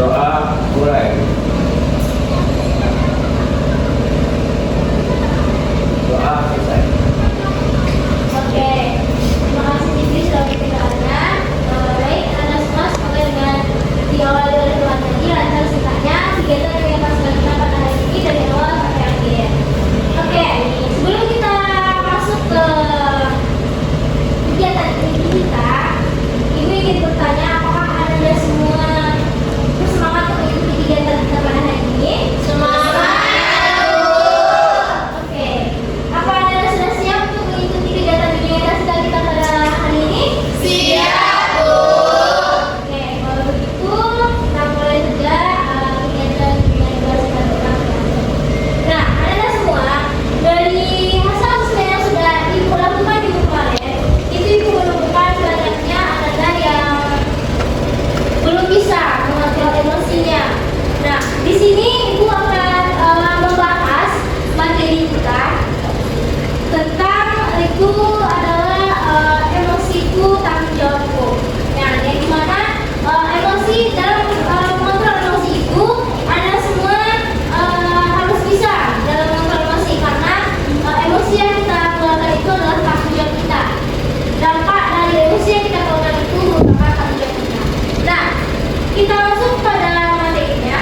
Doa mulai. Doa selesai. Oke, terima kasih Fikri sudah berpikirnya. Baik, Anda semua semoga dengan diawali oleh Tuhan tadi lancar ceritanya kegiatan yang akan sedang kita pada hari ini dari awal sampai akhir. Oke, sebelum kita masuk ke kegiatan ini kita, Ibu ingin bertanya apakah Anda semua bersemangat untuk mengikuti kegiatan kita pada hari ini? Oke, apa Anda sudah siap untuk mengikuti kegiatan kita pada hari ini? Oke, kalau begitu kita mulai saja kegiatan kita pada. Nah, Anda semua dari hasil yang sudah Ibu lakukan di minggu kemarin, itu Ibu menemukan banyaknya Anda yang belum bisa mengatur emosinya. Nah, di sini Ibu akan membahas materi kita tentang itu adalah emosiku tanggung jawabku. Nah, yang dimana emosi dalam mengontrol emosi itu Anda semua harus bisa dalam mengontrol emosi karena emosi yang kita keluarkan itu adalah tanggung jawab kita. Dampak dari emosi yang kita keluarkan itu merupakan tanggung jawab kita. Nah, kita masuk pada materinya.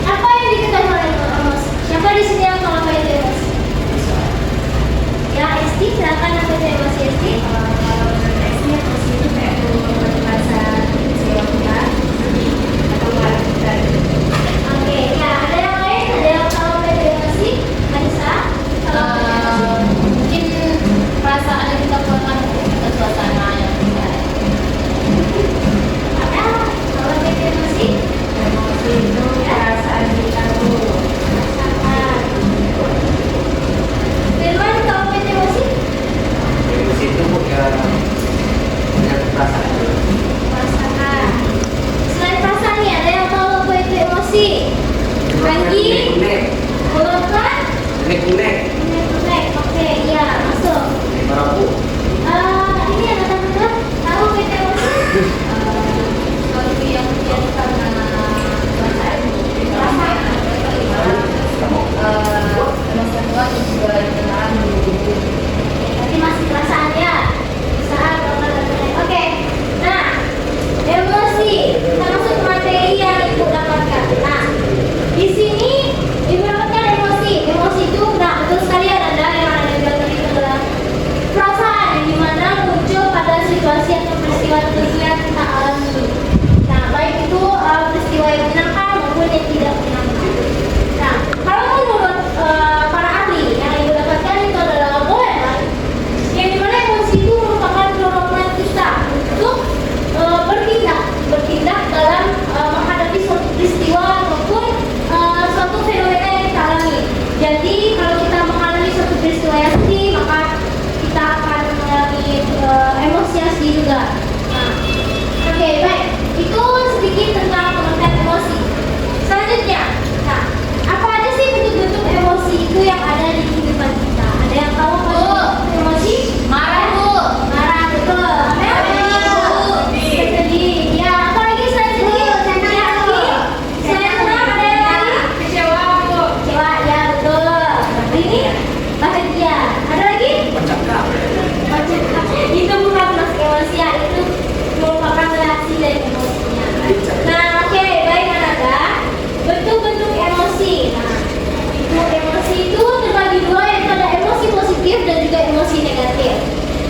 Apa yang diketahui oleh emosi? Siapa di sini yang tahu apa itu emosi? Ya, Esti, silakan apa itu emosi Esti? Kalau menurut Esti, emosi itu kayak merasa kecewa kita, sedih, atau marah kita. Oke, ya ada yang lain? Ada yang tahu apa itu emosi? Anissa? Mungkin perasaan yang kita keluarkan ke suasana yang tidak. Ada tahu apa itu emosi? Emosi itu perasaan kita tuh. Rasakan. Firman, tahu apa itu emosi? Emosi itu bukan punya perasaan. Rasakan. Selain perasaan nih, ada yang tahu apa itu emosi? Anggi? Bukan? Kunek-kunek. Kunek. Oke, iya, masuk. Merapu. Ini yang kata-kata tahu apa itu emosi? Sesuatu yang terjadi karena perasaan Perasaan. emosi Tuhan juga kendaraan menunggu. Nanti masih perasaan ya. Perasaan. Oke. Nah, emosi. Kita masuk ke materi yang Ibu dapatkan. Nah, di sini Ibu dapatkan emosi. Emosi itu, nah betul sekali ada yang ada bilang tadi itu adalah perasaan yang dimana muncul pada situasi atau peristiwa tertentu yang kita alami. Nah, baik itu peristiwa yang menyenangkan maupun yang tidak menyenangkan. Nah, kalau menurut para ahli yang Ibu dapatkan itu adalah Goleman, yang dimana emosi itu merupakan dorongan kita untuk bertindak dalam menghadapi suatu peristiwa ataupun suatu fenomena yang kita alami. Jadi kalau kita mengalami suatu peristiwa yang sedih, maka kita akan mengalami emosi yang sedih juga. Nah, oke, baik. Itu sedikit tentang pengertian emosi. Selanjutnya, nah, apa aja sih bentuk-bentuk emosi itu yang ada di kehidupan kita? Ada yang tahu apa itu emosi? Marah, Bu. Marah, betul. Sedih. Ya, apa lagi selain sedih? Ya, selain senang ada yang lain? Kecewa, Bu. Kecewa, ya betul. Ini bahagia. Ada lagi? Mencakap. Itu bukan masuk emosi ya, itu merupakan reaksi dari emosinya. Nah, oke, baik Ananda. Bentuk-bentuk emosi. Nah, itu emosi itu terbagi dua, yaitu ada emosi positif dan juga emosi negatif.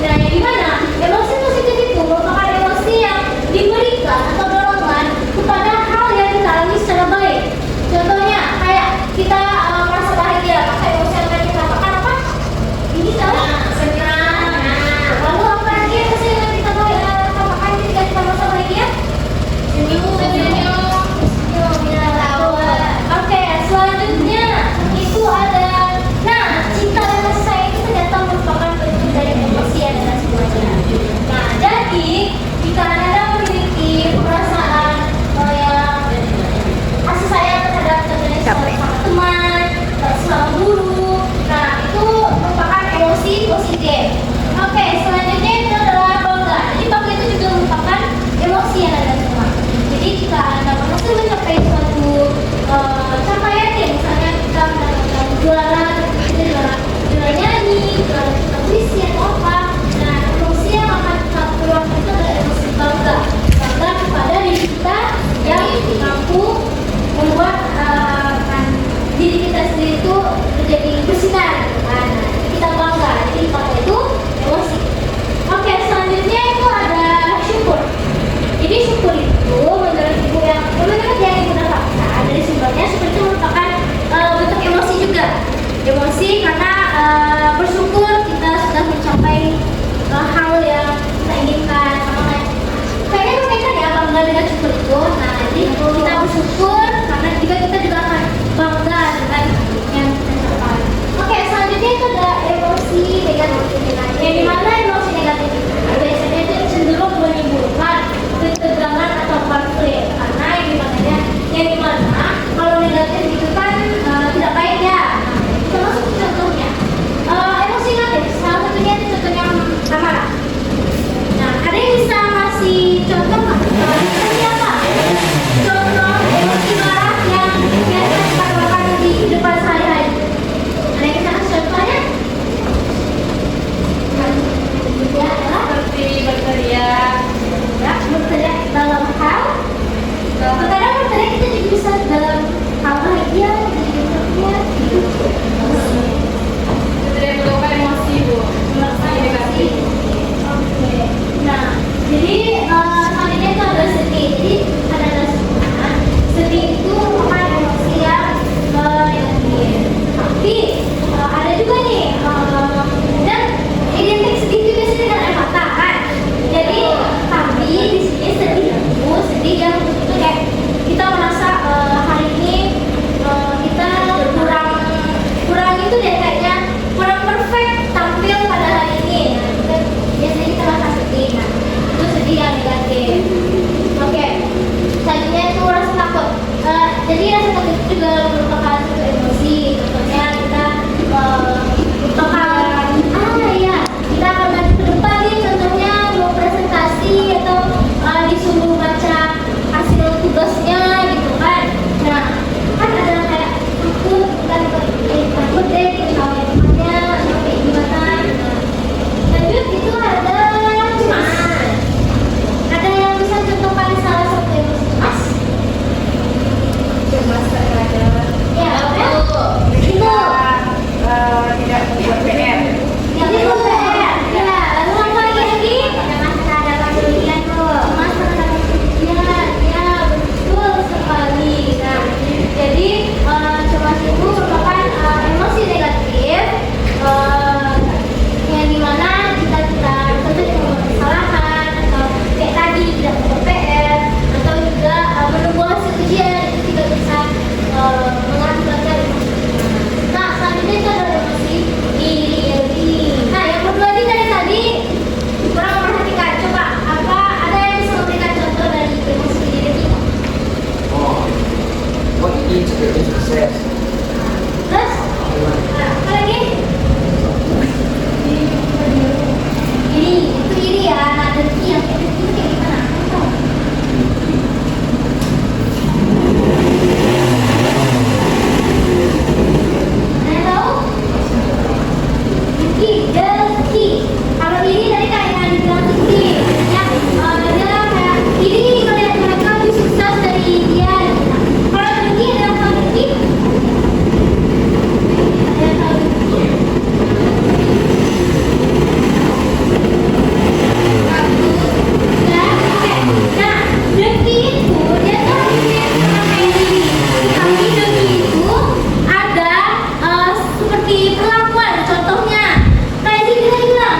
Nah, yang dimana emosi positif itu merupakan emosi yang diberikan atau dorongan kepada hal yang kita alami secara baik. Contohnya kayak kita merasa bahagia, maka emosi yang akan kita rasakan apa? Ini tahu? Senang. Lalu apa lagi emosi yang kita rasakan ketika kita merasa bahagia? Senyum. Ya, tawa. Oke, selanjutnya itu ada, nah, cinta dan kasih sayang itu ternyata merupakan bentuk dari emosi yang ada semuanya. jadi rasa takut itu juga merupakan suatu emosi. Contohnya kita merupakan ya kita akan maju ke depan nih, contohnya mau presentasi atau disuruh baca hasil tugasnya gitu kan. Nah, kan ada kayak takut kan, takut deh ketahuan temannya atau kayak gimana. Lanjut itu ada cemas. Ada yang bisa contohkan salah satu emosi cemas? Cemas terhadap Ya, ketika tidak membuat PR. jadi PR. Ya, lalu apa lagi? Cemas terhadap ujian tuh. Cemas terhadap ujian. Ya, betul sekali. Nah, jadi cemas itu merupakan emosi negatif yang dimana kita tentu membuat kesalahan atau kayak tadi tidak membuat PR atau juga menunggu hasil ujian itu tidak bisa mengakibatkan emosi. Nah, selanjutnya itu ada emosi iri. Nah, yang kedua ini dari tadi kurang memperhatikan. Coba apa ada yang bisa memberikan contoh dari emosi iri kita? Oh, what you need to get into success. Terus, nah, apa lagi? Iri, itu iri ya. Nah, dengki yang kayak gitu kayak gimana? Kamu tahu? Ada yang tahu? Dengki. Kalau iri tadi kayak yang dibilang dengki. Ya, dia kayak iri melihat mereka lebih sukses dari dia. Nah, kalau dengki ada yang tahu dengki? Ada yang tahu dengki? Nah, dengki itu dia tuh mirip sama kayak iri. Tapi dengki itu ada seperti perlakuan. Contohnya kayak Zikri tadi bilang,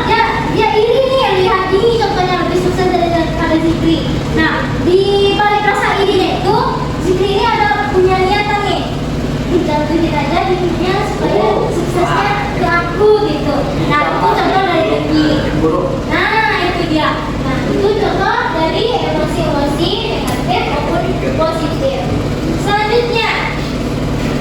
dia iri nih lihat ini contohnya lebih sukses daripada Zikri. Nah, di balik rasa irinya itu Zikri ini ada punya niatan nih. Kita tunjukin aja hidupnya supaya suksesnya ke aku gitu. Nah, itu contoh dari dengki. Buruk. Nah, itu dia. Nah, itu contoh dari emosi-emosi negatif maupun positif. Selanjutnya,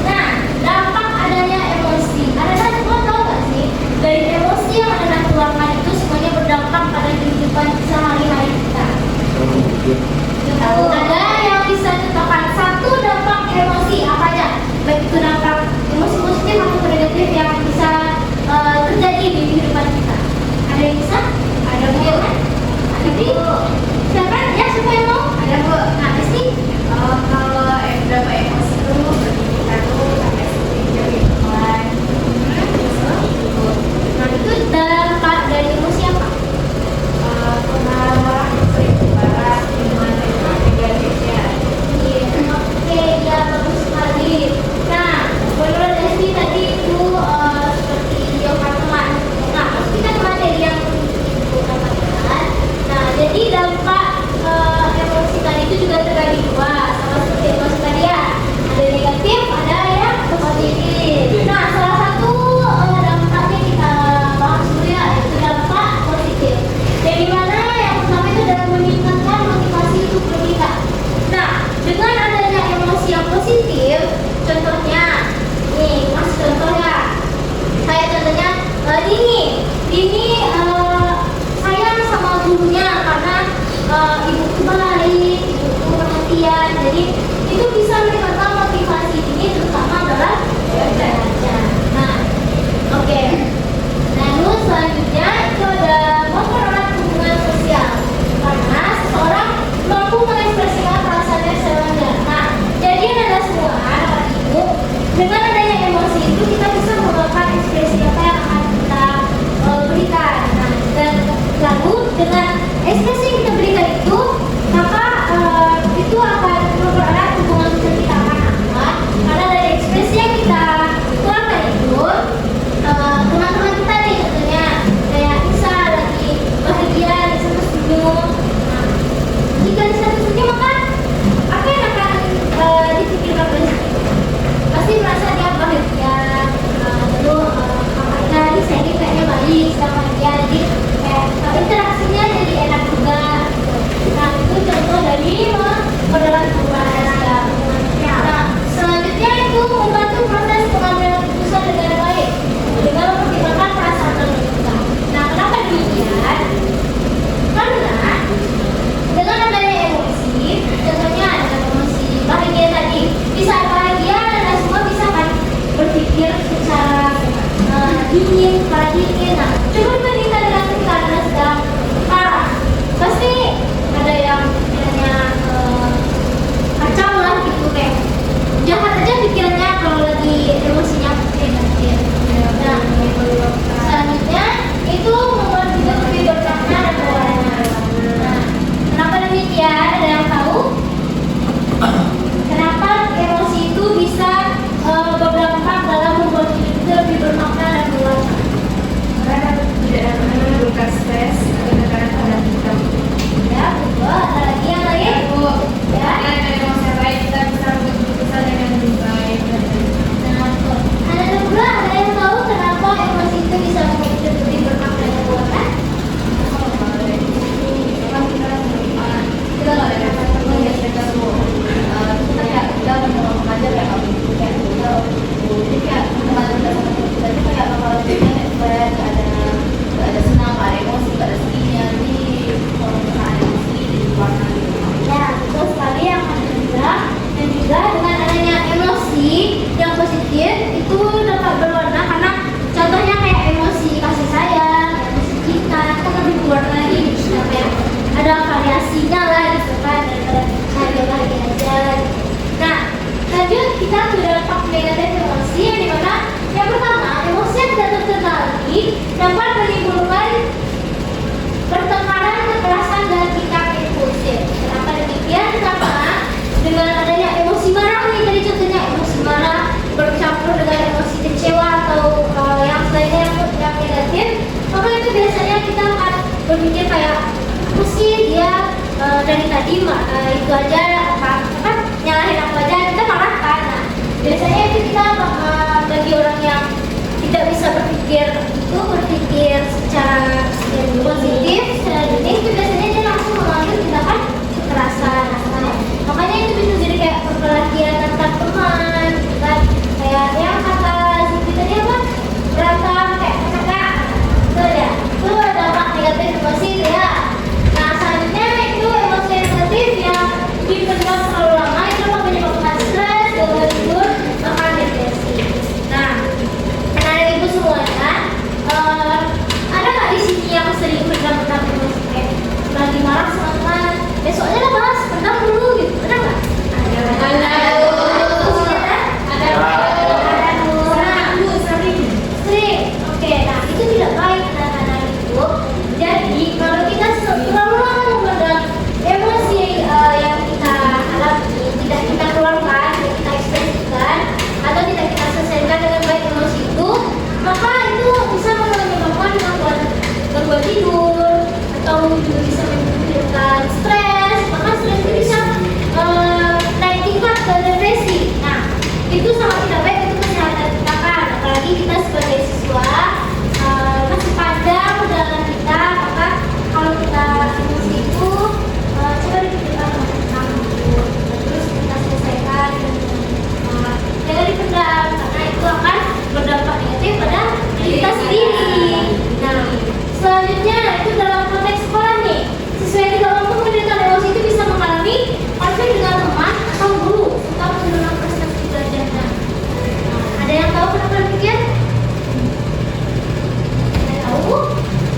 nah, dampak adanya emosi. Ada semua tahu nggak sih? Dari emosi yang Anda keluarkan itu semuanya berdampak pada kehidupan sehari-hari kita. Ada yang bisa contohkan satu dampak emosi apa aja? Baik itu dampak emosi positif maupun negatif yang bisa terjadi di kehidupan kita. Ada yang bisa? Ada Bu. Ada Bu. Siapa? Ya, siapa yang mau? Ada Bu. Nah, pasti. Kalau berapa emosi itu berarti kita tuh sampai seperti jadi teman. Nah, itu dampak dari emosi apa? Pernah sering marah dengan negatifnya. Iya, oke, ya bagus sekali. Nah, menurut Desi tadi itu seperti jauhkan teman. Nah, terus kita ke materi yang bukan teman. Nah, jadi dampak emosi tadi itu juga terbagi dua. Sama seperti emosi tadi ya, ada negatif, ada yang positif. Nah, salah satu dampaknya kita bahas dulu ya, yaitu dampak positif. Yang dimana yang pertama itu adalah meningkatkan motivasi untuk kita. Nah, dengan adanya emosi yang positif, contohnya, nih, mas contoh ya, kayak contohnya ini sayang sama gurunya karena ibuku baik, ibuku perhatian, jadi itu bisa meningkatkan motivasi ini terutama adalah belajar. Nah, oke. Lalu selanjutnya itu ada mempererat hubungan sosial karena seseorang mampu mengekspresikan perasaannya secara wajar. Nah, jadi ada semua anak ibu dengan adanya emosi itu kita bisa mengungkapkan ekspresi apa yang akan kita berikan. Nah, dan lalu dengan ekspresi yang kita berikan itu maka itu akan mempererat hubungan sosial kita. Kenapa? Karena dari ekspresi yang kita keluarkan itu teman-teman kita nih contohnya kayak Nisa lagi bahagia, Nisa tersenyum. Nah, jika Nisa tersenyum maka apa yang akan dipikirkan oleh Nisa? Pasti merasa dia bahagia. Lalu kakaknya Nisa ini kayaknya baik, sedang bahagia, jadi kayak interaksinya jadi enak juga. Nah, itu contoh dari mempererat itu aja apa nyalahin aku aja, kita marah kan. Nah, biasanya itu kita bagi orang yang tidak bisa berpikir secara positif, secara jernih, itu biasanya dia langsung mengambil tindakan kekerasan. Nah, makanya itu bisa jadi kayak perkelahian antar teman, gitu kan. Kayak yang kata Zikri tadi apa, berantem kayak kakak, tuh ya, itu ada dampak negatif emosi ya. Nah, selanjutnya itu emosi negatif yang dipendam terlalu lama itu akan menyebabkan stres, gangguan tidur, bahkan depresi. Nah, anak-anak ibu semuanya, ada nggak di sini yang sering pendam emosi kayak lagi marah sama teman, besoknya lah bahas pendam dulu gitu, ada nggak? Sering. Oke, nah itu tidak baik anak-anak itu. Jadi kalau kita terlalu lama memendam emosi yang kita alami, tidak kita keluarkan, tidak kita ekspresikan, atau tidak kita selesaikan dengan baik emosi itu, maka itu bisa menyebabkan gangguan tidur, atau juga bisa menimbulkan stres, bahkan stres itu bisa naik tingkat ke depresi. Nah, itu sangat tidak baik untuk kesehatan kita kan, apalagi kita sebagai siswa masih panjang perjalanan kita, maka kalau kita emosi itu coba dipikirkan matang dulu, terus kita selesaikan jangan dipendam, karena itu akan berdampak negatif pada diri kita sendiri. Nah, selanjutnya itu dalam konteks sekolah nih, siswa yang tidak mampu mengendalikan emosi itu bisa mengalami konflik dengan teman atau guru serta penurunan prestasi belajarnya. Ada yang tahu kenapa demikian? Ada tahu?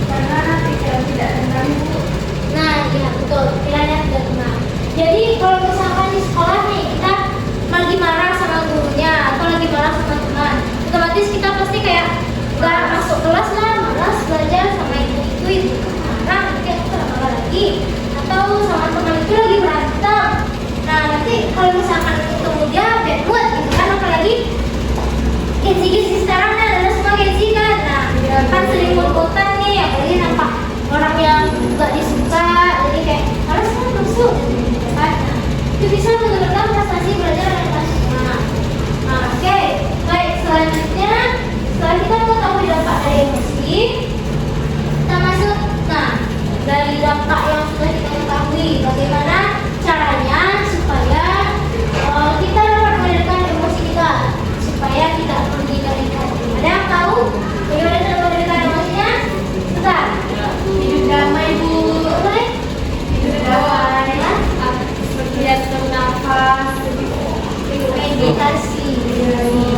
Karena pikiran tidak tenang, Bu. Nah, iya betul, pikirannya tidak tenang. Jadi kalau misalkan di sekolah nih kita lagi marah sama gurunya atau lagi marah sama teman, otomatis kita pasti kayak gak masuk kelas lah, malas belajar sama itu marah, nanti aku kenapa lagi, atau sama teman itu lagi berantem. Nah, nanti kalau misalkan ketemu dia bad mood gitu kan, apalagi Genzi sekarang kan ada semua Genzi kan. Nah, kan sering mood-moodan nih, apalagi nampak orang yang gak disuka, jadi kayak malas kan masuk gitu kan. Nah, itu bisa menurunkan prestasi belajar dan kelas. Nah, oke, baik, selanjutnya setelah kita mengetahui dampak dari emosi, kita masuk, nah, dari dampak yang sudah kita ketahui, bagaimana caranya supaya kita dapat mengendalikan emosi kita, supaya tidak pergi dari hati. Ada yang tahu bagaimana cara mengendalikan emosinya? Bentar. Hidup damai, Bu. Boleh? Hidup damai, seperti atur nafas, Meditasi.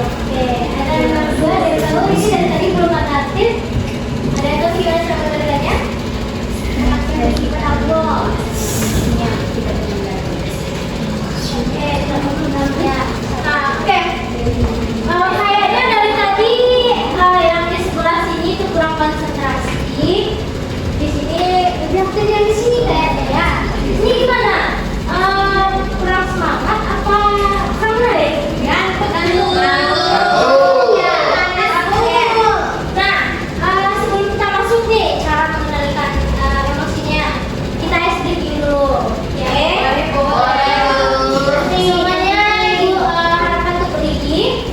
Oke, ada yang kedua, ada yang tahu ini dari tadi belum aktif. Ada yang tahu gimana cara mengendalikannya? Aktif Allah. Oke, kita menggunakannya. Nah, oke. Kayaknya dari tadi yang di sebelah sini itu kurang konsentrasi. Di sini lebih aktif yang di sini kayaknya ya. Ini gimana? Kurang semangat apa kurang menarik? Ya, tergantung. Ya, nah, sebelum kita masuk nih cara mengendalikan emosinya, kita SDG dulu. Ya, semuanya ibu harapkan untuk berdiri.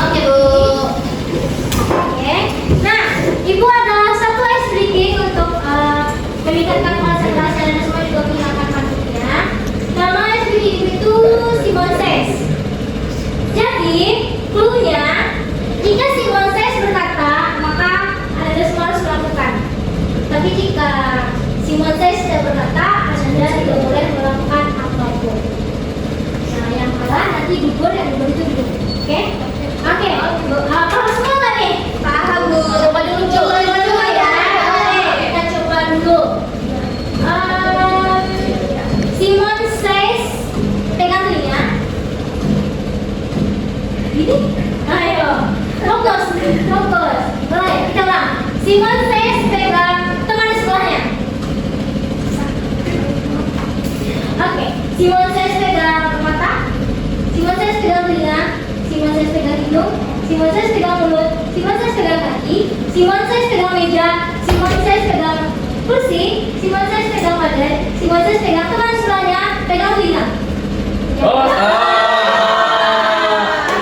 Oke, Bu. Oke. Nah, ibu ada satu ice breaking untuk meningkatkan konsentrasi dan semua juga menghilangkan kantuknya. Nama ice breaking itu Simon Says. Jadi, clue-nya, jika Simon Says berkata, maka Anda semua harus melakukan. Tapi jika Simon Says tidak berkata, Anda tidak boleh melakukan apapun. Nah, yang kalah nanti gugur, yang gugur itu duduk. Oke? Oke. Paham semua nggak nih? Paham, Bu. Coba dulu ya. Oke, kita coba dulu. Simon Says, pegang telinga. Ini? Ayo, fokus. Mulai, kita ulang. Simon Says, pegang teman di sebelahnya. Oke, Simon Says pegang mata. Simon Says pegang telinga. Simon Says pegang hidung. Simon Says pegang mulut. Simon Says pegang kaki. Simon Says pegang meja. Simon Says pegang kursi, si Moses pegang badan, si Moses pegang teman sebelahnya, pegang telinga. Oh,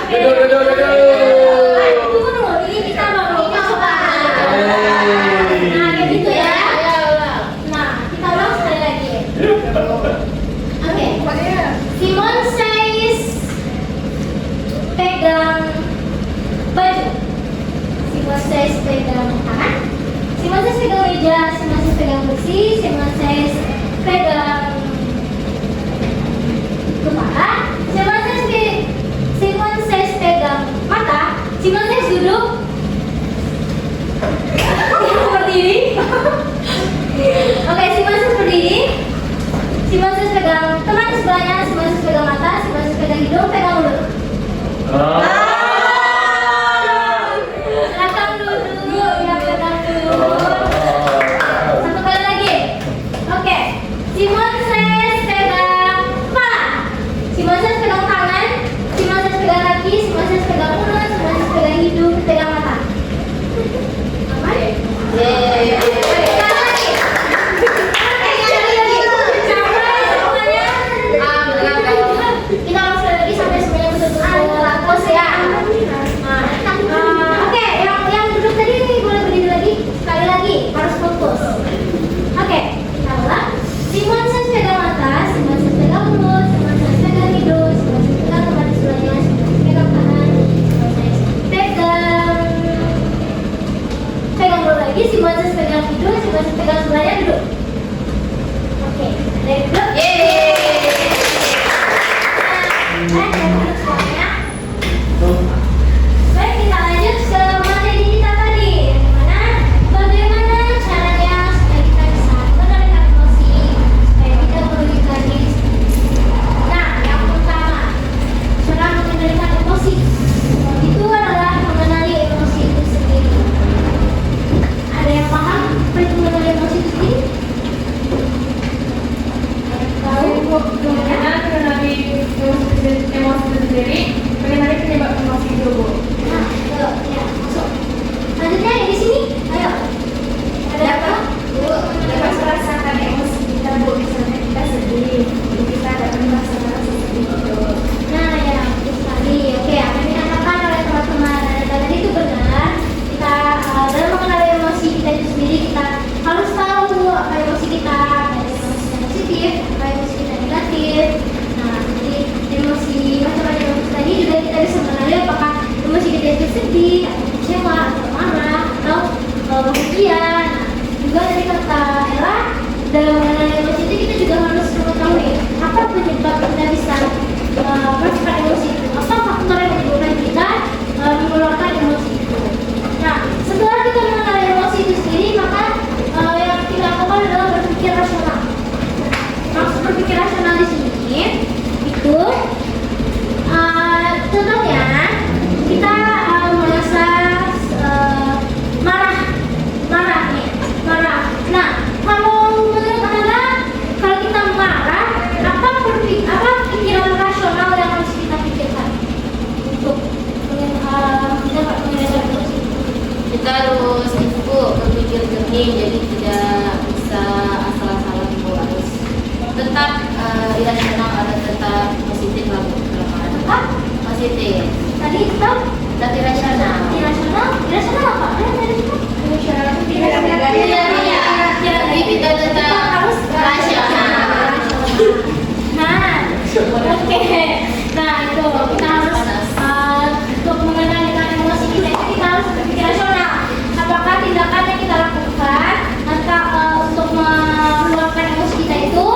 duduk. Tunggu dulu, ini kita baru coba. Nah, kayak gitu ya. Nah, kita ulang sekali lagi. Oke. Simon says pegang baju. Simon says pegang tangan. Simon says pegang meja. Simon says pegang kursi. Simon says pegang kepala. Simon says pegang mata. Simon says duduk. Seperti ini. Oke, Simon says seperti ini. Simon says pegang teman sebelahnya. Simon says pegang mata. Simon says pegang hidung. Pegang mulut. Silakan duduk. Ya, pegang dulu. Satu kali lagi. Oke. Simon says pegang kepala. Simon says pegang tangan. Simon says pegang kaki. Simon says pegang mulut. Simon says pegang hidung. Pegang mata. Aman? Sekali lagi. Kita harus lagi sampai semuanya betul-betul pose ya. Oke, yang duduk tadi boleh berdiri lagi. Sekali lagi harus fokus. Oke, kita ulang. Simon says pegang mata, Simon says pegang mulut, Simon says pegang hidung, Simon says pegang teman di sebelahnya, Simon says pegang tangan, Simon says pegang mulut lagi, Simon says pegang hidung, Simon says pegang sebelahnya duduk. Oke, dari duduk. Baik, kita lanjut ke materi kita tadi, yang mana bagaimana caranya supaya kita bisa mengendalikan emosi, supaya tidak merugikan diri sendiri. Nah, yang pertama, cara mengendalikan emosi itu adalah mengenali emosi itu sendiri. Ada yang paham apa itu mengenali emosi itu sendiri? Ada yang tahu? Bagaimana mengenali emosi itu sendiri, mengenali penyebab emosi itu, Bu. Nah, yuk, ya, masuk. Selanjutnya yang di sini, ayo. Ada apa? Dapat merasakan emosi kita, Bu. Misalnya kita sedih, kita dapat merasakan rasa sedih itu. Nah, ya, betul sekali. Oke, apa yang dikatakan oleh teman-teman tadi itu benar. Kita dalam mengenali emosi kita itu sendiri, kita harus tahu apa emosi kita, apa emosi yang positif, apa emosi kita negatif. Nah, jadi emosi macam-macam emosi tadi juga kita bisa mengenali apakah emosi kita itu sedih, atau kecewa, atau marah, atau bahagia. Nah, juga dari kata Ella, dalam mengenali emosi itu kita juga harus mengetahui apa penyebab kita bisa merasakan emosi itu, apa faktor yang menyebabkan kita mengeluarkan emosi itu. Nah, setelah kita mengenali emosi itu sendiri, maka yang kita lakukan adalah berpikir rasional. Maksud berpikir rasional di sini itu contohnya kita merasa marah. Nah, kalau menurut Anda, kalau kita marah, apa pikiran rasional yang harus kita pikirkan untuk mendapat mengendalikan emosi? Kita harus berpikir jernih, jadi tidak bisa asal-asalan, Bu. Harus tetap irasional, ada tetap positif lah, Bu. Apa? Positif. Tadi itu Tetap irasional. irasional apa? Irasional Jadi kita tetap harus rasional. Nah, oke. Nah, itu kita harus untuk mengendalikan emosi kita harus berpikir rasional. Apakah tindakan yang kita lakukan untuk mengeluarkan emosi kita itu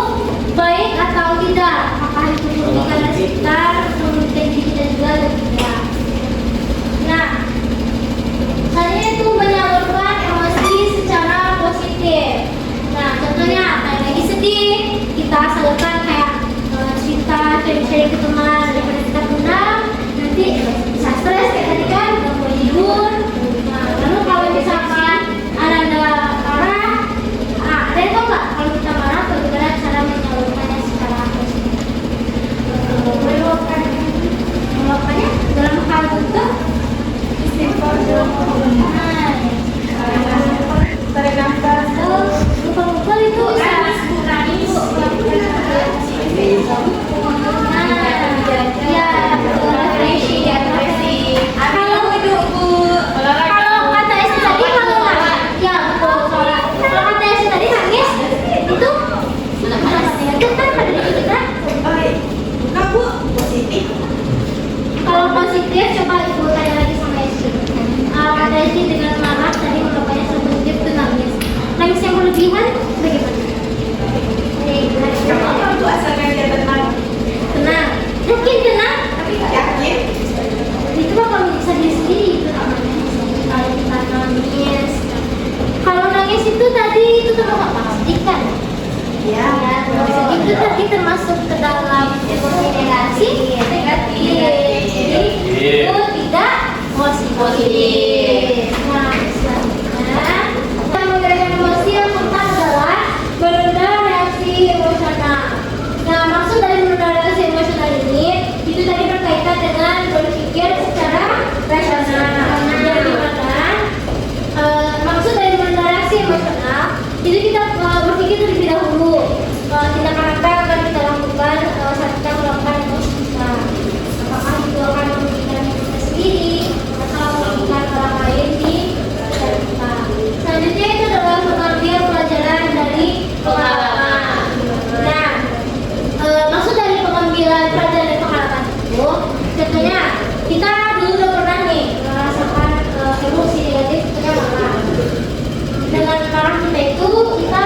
baik atau tidak? Apakah itu merugikan dari sekitar, merugikan diri kita juga atau tidak? Nah, selanjutnya itu menyalurkan emosi secara positif. Nah, contohnya kayak lagi sedih, kita salurkan kayak cerita sharing ke teman daripada kita punah, nanti bisa stres kayak tadi kan, nggak mau tidur. Nah, lalu kalau misalkan ada marah, ada yang tahu nggak kalau kita marah bagaimana cara menyalurkannya secara positif? Meluapkannya dalam hal bentuk istighfar dalam tarik nafas, lupa Positif. itu tidak positif. Nah, selanjutnya kita menggerakkan emosi yang pertama adalah menunda reaksi emosional. Nah, maksud dari menunda reaksi emosional ini itu tadi berkaitan dengan berpikir secara rasional. Yang dimana maksud dari menunda reaksi emosional itu kita berpikir terlebih dahulu tindakan apa yang akan kita lakukan saat kita melakukan emosi kita. Apakah itu akan merugikan kita sendiri atau merugikan orang lain di sekitar kita. Selanjutnya itu adalah mengambil pelajaran dari pengalaman. Nah, maksud dari pengambilan pelajaran dari pengalaman itu, contohnya kita dulu udah pernah nih merasakan emosi negatif, contohnya marah. Dengan marah kita itu kita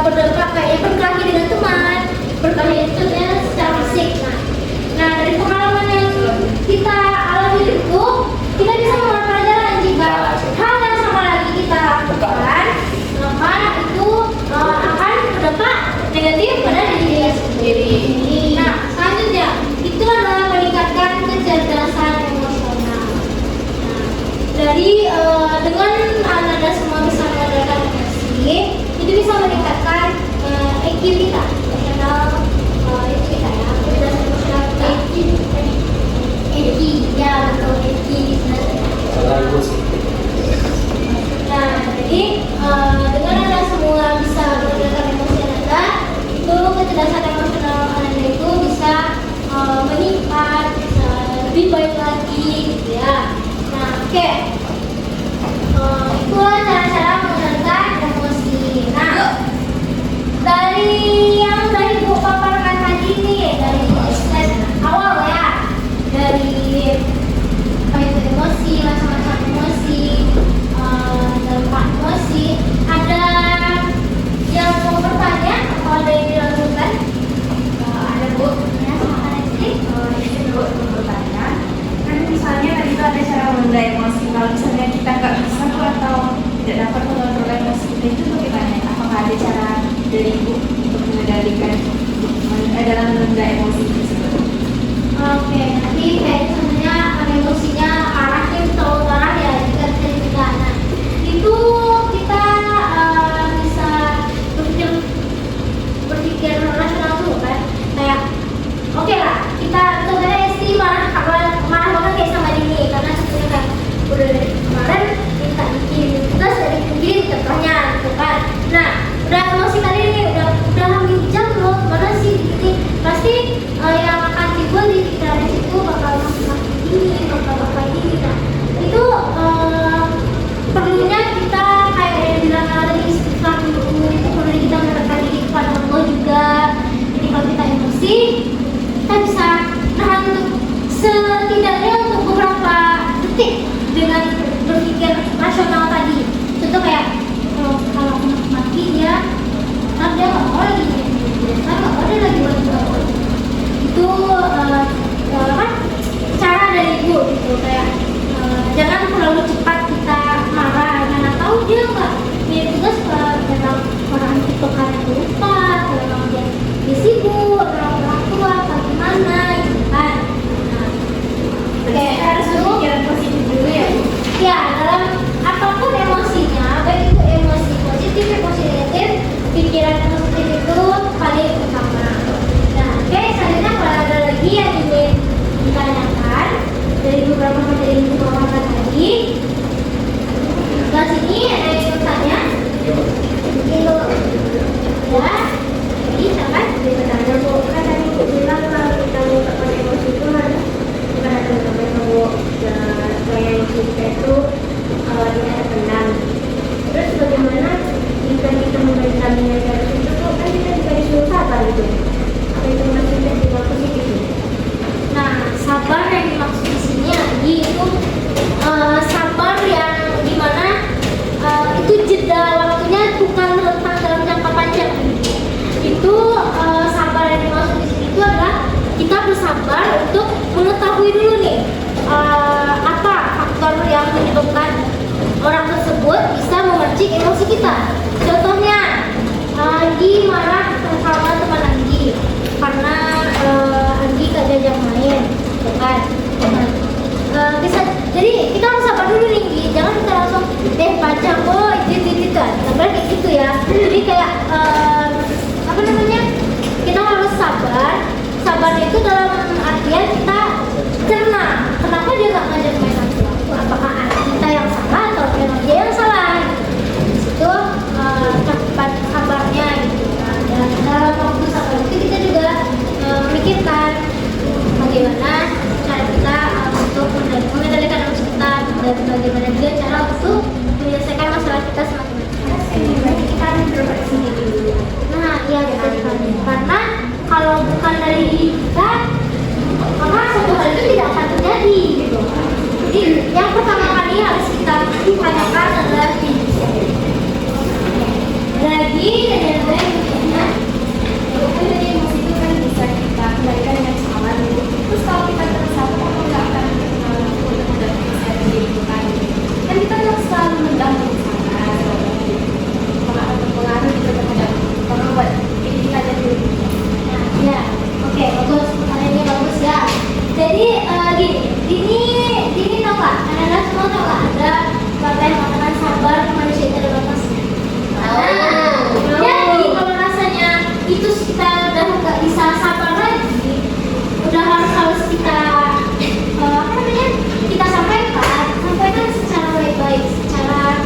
berdampak kayak berkelahi dengan teman, berkelahi itu secara fisik. Nah dari pengalaman yang kita alami itu kita bisa mengambil pelajaran jika hal yang sama lagi kita lakukan, maka itu akan berdampak negatif pada diri sendiri. Nah selanjutnya itu adalah meningkatkan kecerdasan emosional. Nah, dari dengan Anda semua bisa mengendalikan emosi, itu bisa meningkatkan EQ kita, emosional itu kita ya, kecerdasan emosional EQ ya atau EQ Selalu sih. Nah, jadi dengan Anda semua bisa mengendalikan emosi Anda, itu kecerdasan emosional Anda itu bisa meningkat, bisa lebih baik lagi, gitu ya. Nah, oke. Itulah cara-cara mengendalikan emosi. Nah, dari yang dari Bu paparkan tadi nih, dari slide awal ya, dari apa itu emosi, macam-macam emosi, dampak emosi. Ada yang mau bertanya atau ada yang dilakukan? Ada Bu, Ya, silakan Estri. izin Bu untuk bertanya. Kan misalnya tadi itu ada cara menunda emosi. Kalau misalnya kita nggak bisa Bu, atau tidak dapat mengontrol emosi kita itu bagaimana? Apakah ada cara dari Ibu untuk mengendalikan dalam menunda emosi tersebut? Oke, nanti kayak misalnya emosinya arahnya terlalu parah ya, jika bisa dicegah. Nah, itu kita bisa berpikir rasional dulu kan, kayak oke lah, kita contohnya Esti marah banget kayak sama Dini, karena sebenarnya kayak udah dari kemarin minta dikirim tugas dari kirim contohnya gitu kan. Nah, udah emosi tadi nih, udah hampir jam loh, mana sih ini pasti yang akan timbul di pikiran itu bakal makin ini, bakal ini. Nah, itu perlunya kita kayak yang bilang tadi istighfar dulu, itu perlu kita mendekatkan diri kepada Allah juga. Jadi kalau kita emosi, kita bisa nahan untuk setidaknya untuk beberapa detik dengan berpikir rasional tadi. Contoh kayak kalau aku maki dia, kan dia nggak mau lagi, kan nggak mau dia lagi buat itu kan cara dari Ibu gitu, kayak jangan terlalu cepat kita marah, karena tahu dia nggak dia tugas memang orang itu karena lupa, memang dia sibuk, orang tua bagaimana gitu kan. Kayak harus berpikiran positif dulu ya Bu. Ya, dalam apapun emosinya, baik itu emosi positif, emosi negatif, pikiran positif itu paling utama. Nah, oke, selanjutnya kalau ada lagi yang ingin ditanyakan dari beberapa materi yang dibawakan tadi, di sini ada yang ingin bertanya? Itu ya, jadi silakan bertanya Bu. Kan tadi Bu bilang kalau kita mengungkapkan emosi itu harus bukan ada supaya emosi kita itu tidak terpendam. Terus bagaimana jika kita memberikannya dari situ tuh kan kita juga disuruh sabar gitu. Apa itu maksudnya juga positif? Nah, sabar yang dimaksud di sini lagi itu sabar yang dimana itu jeda waktunya bukan rentang dalam jangka panjang. Itu sabar yang dimaksud di sini itu adalah kita bersabar untuk mengetahui dulu nih apa faktor yang menyebabkan orang tersebut bisa memercik emosi kita. Contohnya Anggi marah sama teman Anggi karena Anggi gak diajak main, gitu kan. dalam artian kita cerna. Kenapa dia nggak ngajak main satu waktu? Apakah anak kita yang salah atau memang dia yang salah? Itu cakupan kabarnya gitu. Nah, dan dalam waktu sabar itu kita juga memikirkan bagaimana cara kita untuk mengendalikan emosi kita dan bagaimana juga cara untuk menyelesaikan masalah kita semakin baik. Kita harus berpikir sendiri dulu. Nah, iya betul sekali. Karena kalau bukan dari diri kita, maka satu hal itu tidak akan terjadi gitu. Jadi yang pertama kali harus kita tanyakan adalah diri sendiri. Lagi dan yang lain berikutnya, Jadi emosi itu kan bisa kita kendalikan dengan sabar gitu. Terus kalau kita tersabar, kita nggak akan mudah-mudah bisa gitu kan. Kan kita harus selalu mendampingi sabar. Kalau berpengaruh juga terhadap buat diri kita dan diri kita. nah, ya, oke, bagus, pertanyaannya bagus ya. Jadi gini tau nggak? Anak-anak semua tau nggak ada kata yang mengatakan sabar manusia itu ada batasnya. Nah, jadi kalau rasanya itu kita udah nggak bisa sabar lagi, udah harus kita apa namanya? Kita sampaikan secara baik-baik, secara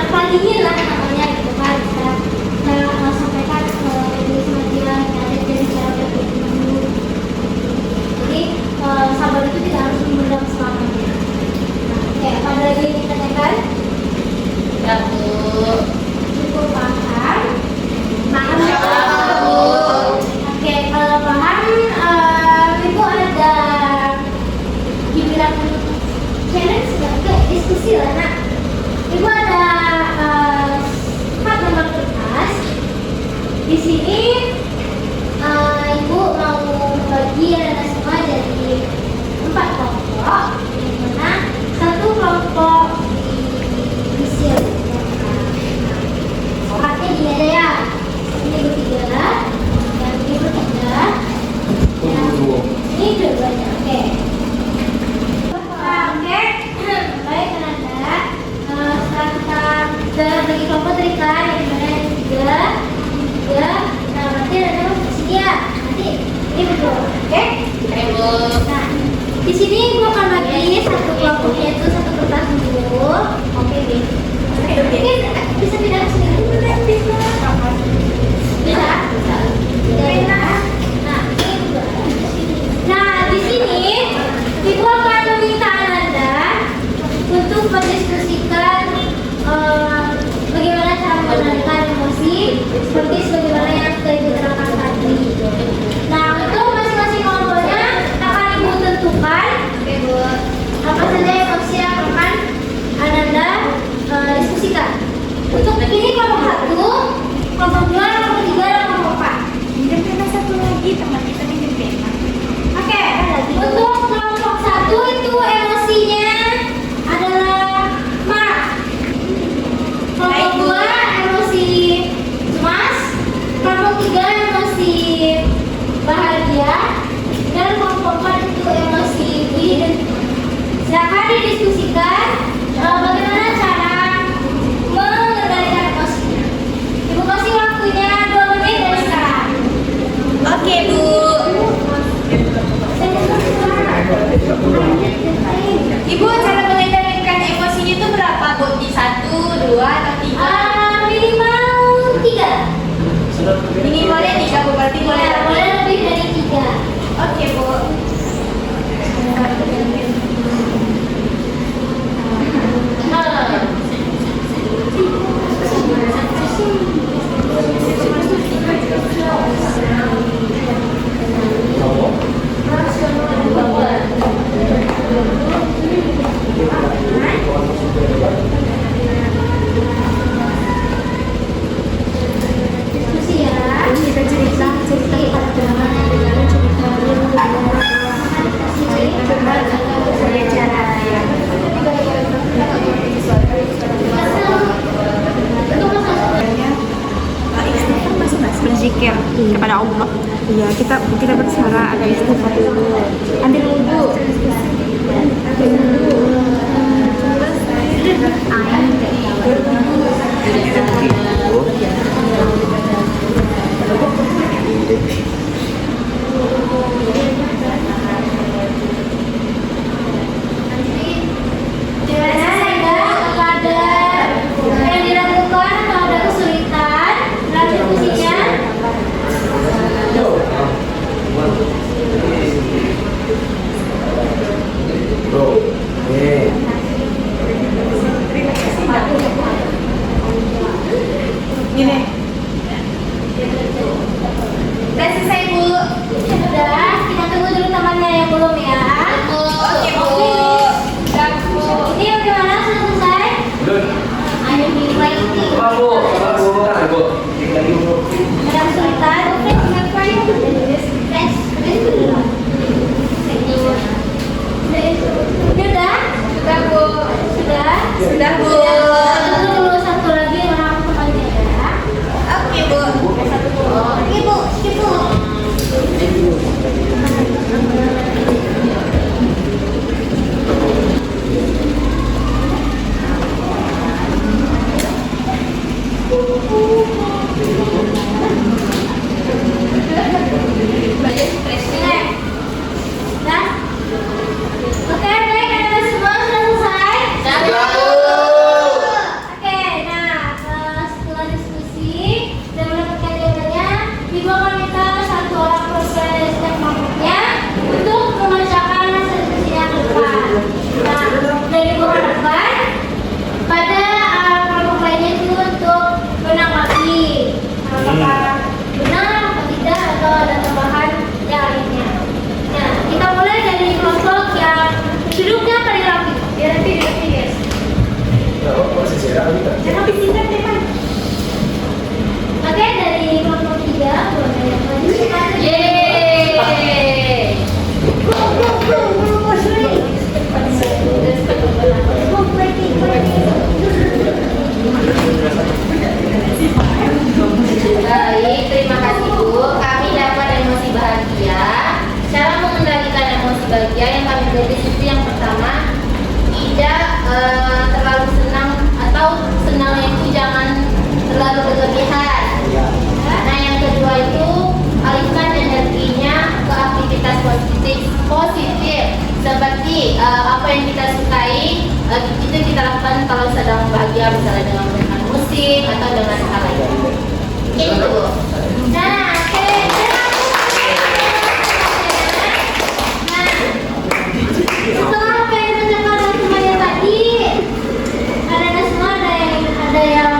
pelan dingin lah namanya gitu kan. Kita sampaikan ke diri sama dia, ada jadi cara baik dulu. Jadi sabar itu tidak harus memendam selamanya. Nah, oke, pada lagi yang kita tanyakan? Ya Bu. Cukup paham? Paham ya? Bu. Oke, kalau paham, Ibu ada dibilang challenge nggak? Oke, diskusi lah nak. Ibu ada 4 lembar kertas. Di sini Ibu mau bagi anak semua jadi 4 kelompok, di mana satu kelompok diisi soalnya gini aja ya. Ini bertiga, yang ini bertiga, yang ini dua-duanya. Oke. Oke, baik Kanada. Setelah kita sudah bagi kelompok tadi kan, yang mana yang tiga. Nah, berarti ada posisi dia. Nanti ini berdua, oke? Oke Bu. Nah, di sini gua akan bagi satu kelompoknya itu satu kertas dulu. Oke, deh. Mungkin bisa pindah ke sini dulu deh, bisa. Bisa? Bisa. Nah, ini dua. Nah, di sini Ibu akan meminta Anda untuk mendiskusikan bagaimana cara mengendalikan emosi seperti sebagaimana yang sudah Ibu terangkan tadi. Nah, untuk masing-masing kelompoknya akan Ibu tentukan apa saja emosi yang akan Anda diskusikan. Untuk ini kelompok 1, kelompok 2, kelompok 3, dan kelompok 4. Dan pernah satu lagi teman kita di pena. Oke, untuk kelompok 1 itu emosinya adalah marah. Kelompok 2 emosi cemas, kelompok 3 emosi bahagia, dan kelompok 4 itu emosi iri. Silakan didiskusikan bagaimana cara mengendalikan emosinya. Ibu kasih waktunya 2 menit dari sekarang. Oke Bu. Ibu cara mengendalikan emosinya itu berapa Bu? Di 1, 2, atau 3? Minimal 3. Minimalnya 3 Bu, berarti boleh Ya, boleh lebih dari 3. Oke Bu. Diskusi ya. Kita cerita Bagaimana cerita saya cara yang istighfar masing-masing berzikir kepada Allah. Iya, kita bersara ada istighfar dulu. Ambil wudhu. saja yang kami tulis itu yang pertama, tidak terlalu senang atau senangnya itu jangan terlalu berlebihan. Nah yang kedua itu alihkan energinya ke aktivitas positif seperti apa yang kita sukai itu kita lakukan kalau sedang bahagia, misalnya dengan mendengar musik atau dengan hal lain. Itu. Nah, setelah apa yang dikerjakan semuanya tadi, ada semua ada yang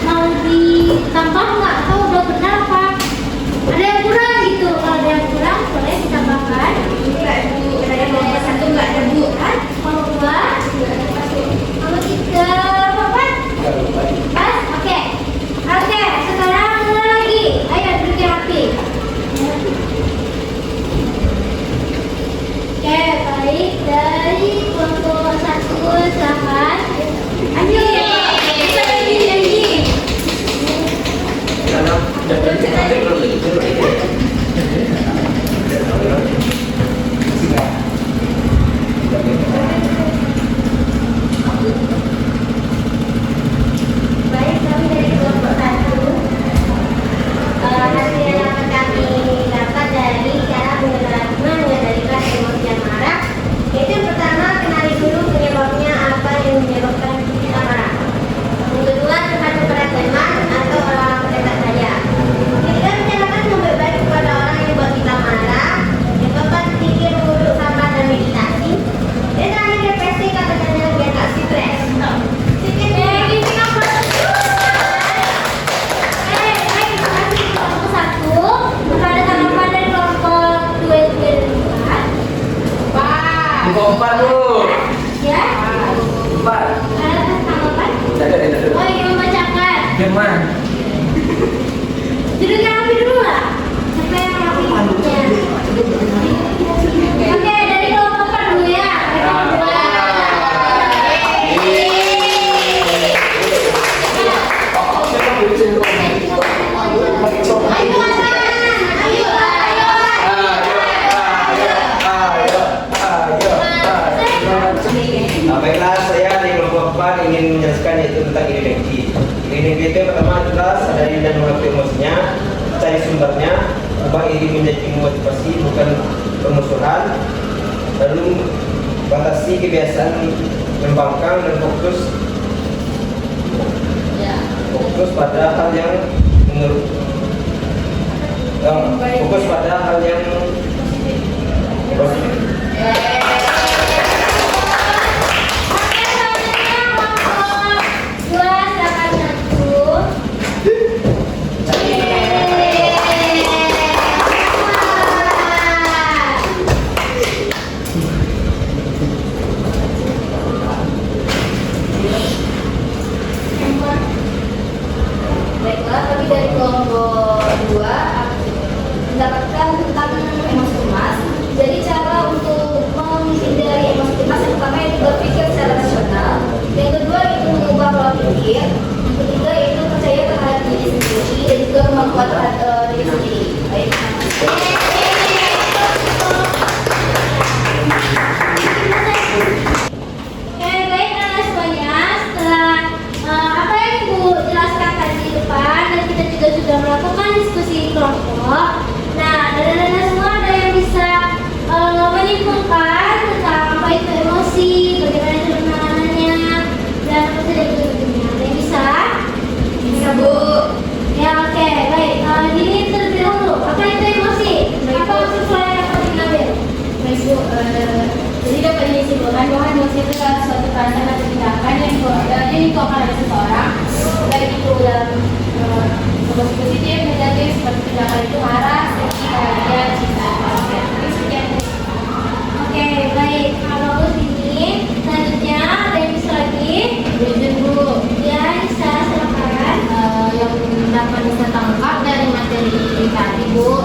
mau ditambah nggak? Atau udah benar apa? Ada yang kurang gitu. Kalau ada yang kurang boleh ditambahkan. Ada yang nomor 1 nggak ada Bu kan? Kalau dua, kalau tiga, empat, pas, oke. Oke, sekarang mulai lagi. Ayo duduk rapi. Oke, baik, dari kelompok 1 silakan. Ayo, kita janji. Baik, kami dari kelompok 1. Hasil yang dapat kami dapat dari cara mengendalikan emosi yang marah. Yaitu yang pertama, kenali dulu penyebabnya, apa yang menyebabkan kita marah. Yang kedua, curhat kepada teman atau orang-orang terdekat saja. Ketiga, bicarakan yang baik-baik kepada orang yang buat kita marah. Yang keempat, pikir duduk sabar dan meditasi. Dan terakhir, depresi, katakannya biar tak stres. Sedikit baik, terima kasih kelompok 1. Ada tanggapan dari kelompok 2 dan 4. Kelompok 4 Bu. Ya, 4. ada tanggapan? Tidak. Oh, ingin membacakan. Gimana? Duduknya rapi dulu lah. Siapa yang rapi? Ya. Oke, dari kelompok 4 dulu ya. Baiklah, saya di kelompok 4 ingin menjelaskan yaitu tentang ide dengki. Ide dengki itu pertama adalah sadari dan mengerti emosinya, cari sumbernya, ubah iri menjadi motivasi bukan permusuhan, lalu batasi kebiasaan membangkang dan fokus pada hal yang menurut fokus pada hal yang positif. Baiklah, kami dari kelompok 2 mendapatkan tentang emosi cemas. Jadi cara untuk menghindari emosi cemas yang pertama itu berpikir secara rasional. Yang kedua itu mengubah pola pikir. Yang ketiga itu percaya terhadap diri sendiri dan juga kemampuan terhadap diri sendiri. Baik. Oke, baik anak semuanya. Setelah apa yang Ibu jelaskan tadi di depan dan kita juga sudah melakukan diskusi kelompok. Nah, dari anak semua ada yang bisa menyimpulkan tentang apa itu emosi, bagaimana cara penanganannya, dan apa saja itu tentunya. Ada yang bisa? Bisa Bu. Ya, oke, baik. Ini terlebih dahulu. Apa itu emosi? Apa maksud saya yang penting diambil? Baik Bu, jadi dapat disimpulkan bahwa emosi itu adalah suatu perasaan atau tindakan yang ditimbulkan oleh seseorang, baik itu dalam emosi positif, negatif, seperti tindakan itu marah, sedih, bahagia, cinta, bahagia. Sekian. Oke, baik. Kalau ini selanjutnya ada yang bisa lagi? Izin Bu, Ya, bisa silakan. yang dapat bisa tangkap dari materi tadi Bu,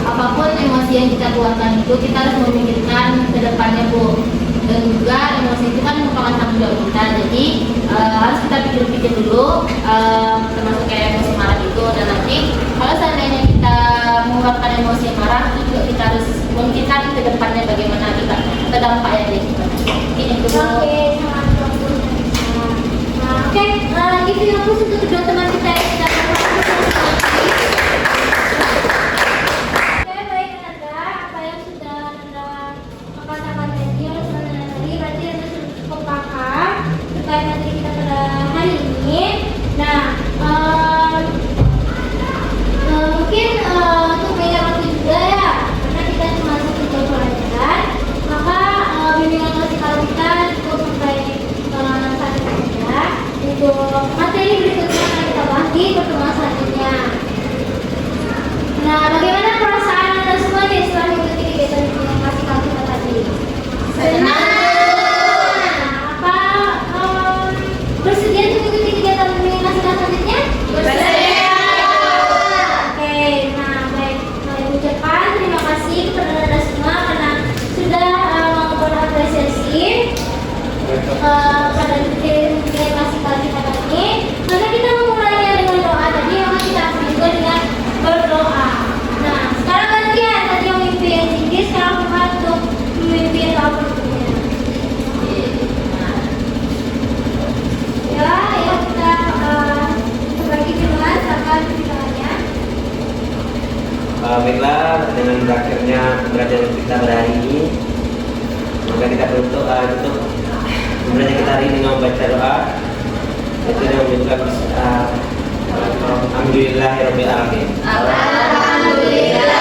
apapun emosi yang kita keluarkan itu kita harus memikirkan ke depannya Bu. Dan juga emosi itu kan merupakan tanggung jawab kita, jadi harus kita pikir-pikir dulu, termasuk kayak emosi marah itu. Dan nanti kalau seandainya kita mengeluarkan emosi marah itu juga kita harus memikirkan ke depannya bagaimana dampak yang diakibatkan. Ini kedua. Oke, sangat bagus. Nah, oke, itu yang khusus untuk kedua teman kita yang sudah Oke, baik Nanda, apa yang sudah Nanda katakan tadi oleh teman-teman tadi, berarti Nanda sudah cukup paham terkait materi kita pada hari ini. Nah, mungkin untuk beda waktu juga ya, karena kita cuma 1 jam pelajaran, maka bimbingan klasikal kita cukup sampai saat ini saja. Untuk materi berikutnya akan kita bahas di pertemuan selanjutnya. Nah, bagaimana perasaan Anda semua nih setelah mengikuti kegiatan bimbingan klasikal kita tadi? Senang. Apa bersedia untuk mengikuti kegiatan bimbingan klasikal selanjutnya? Bersedia. Oke, nah baik, saya ucapkan terima kasih kepada Anda semua karena sudah mau berapresiasi pada bimbingan klasikal kita kali ini. Maka kita memulainya dengan doa tadi, maka kita akan juga dengan berdoa. Nah, sekarang gantian tadi yang memimpin Cindy, sekarang Fuad untuk memimpin doa berikutnya. Ya, kita berbagi firman, silakan firmannya. Baiklah, dengan berakhirnya pembelajaran kita pada hari ini, maka kita tutup pembelajaran kita hari ini dengan membaca doa. Itu yang menyebutkan Alhamdulillahirabbil alamin. Alhamdulillah.